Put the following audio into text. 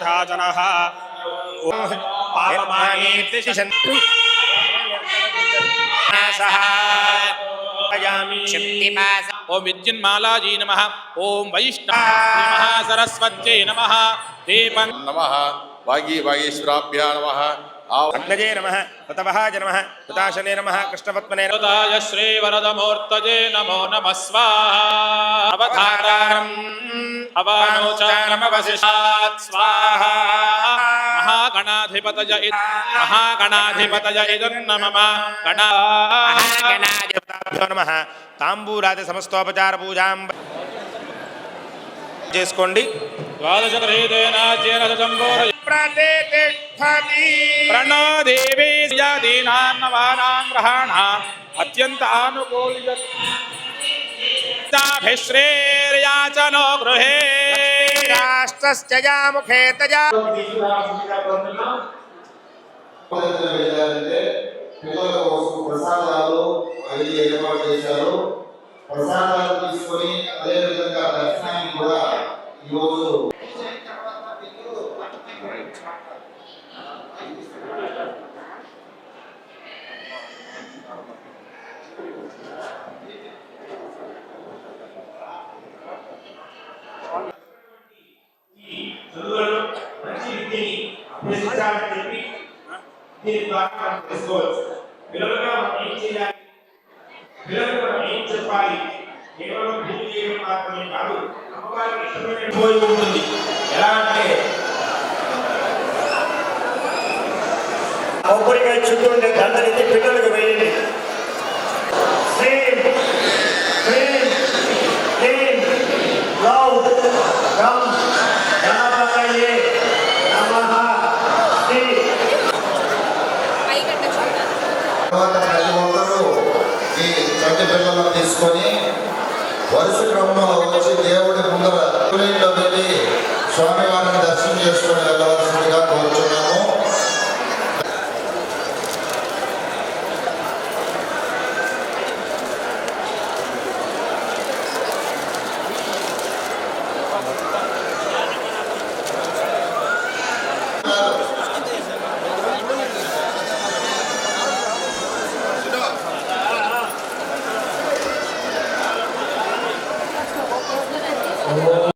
पिशाचनः ओम विद्युन्मालाजी नमः। ओम वैष्णव सरस्वत्यै नमः। दीपं नमः। वागीश्वराभ्यां नमः। अग्नजे नमः। ऋतवहाय नमः। ऋताशने नमः। कृष्णपद्मने नमः। श्रीवरदमूर्तये नमो नमः। स्वाहा अवधारणम् अवानोचानमवशिषात् स्वाहा। महागणाधिपतय इदन्नमः गणाधिपताभ्यो नमः। तांबूलादि समस्तोपचार पूजां చేసుకోండి। प्रणो देवी दीनां नवानां ग्रहाणाम् अत्यंत अनुकूलिताभिश्रेर्याचनो गृहे राष्ट्रस्य यामुखे तया ప్రసాదాలు అవి ఏర్పాటు చేశారు। ప్రసాదాలు తీసుకొని అదే విధంగా దర్శనానికి కూడా ఈరోజు మంచి విద్యని అభ్యసించాలని చెప్పి దీని ద్వారా మనం తెలుసుకోవచ్చు। పిల్లలుగా మనం ఏం చేయాలి, పిల్లలకు మనం ఏం చెప్పాలి, కేవలం పూజ చేయడం మాత్రమే కాదు, అమ్మవారికి ఇష్టమైన పూజ ఉంటుంది। ఎలా అంటే కొబ్బరికాయ చుట్టూ ఉండే దండని పిల్లలకు వేయండి। ప్రతి ఒక్కరూ ఈ చంటి పిల్లలను తీసుకొని వరుస క్రమంలో వచ్చి దేవుడి ముందర వెళ్ళి స్వామివారిని దర్శనం చేసుకునే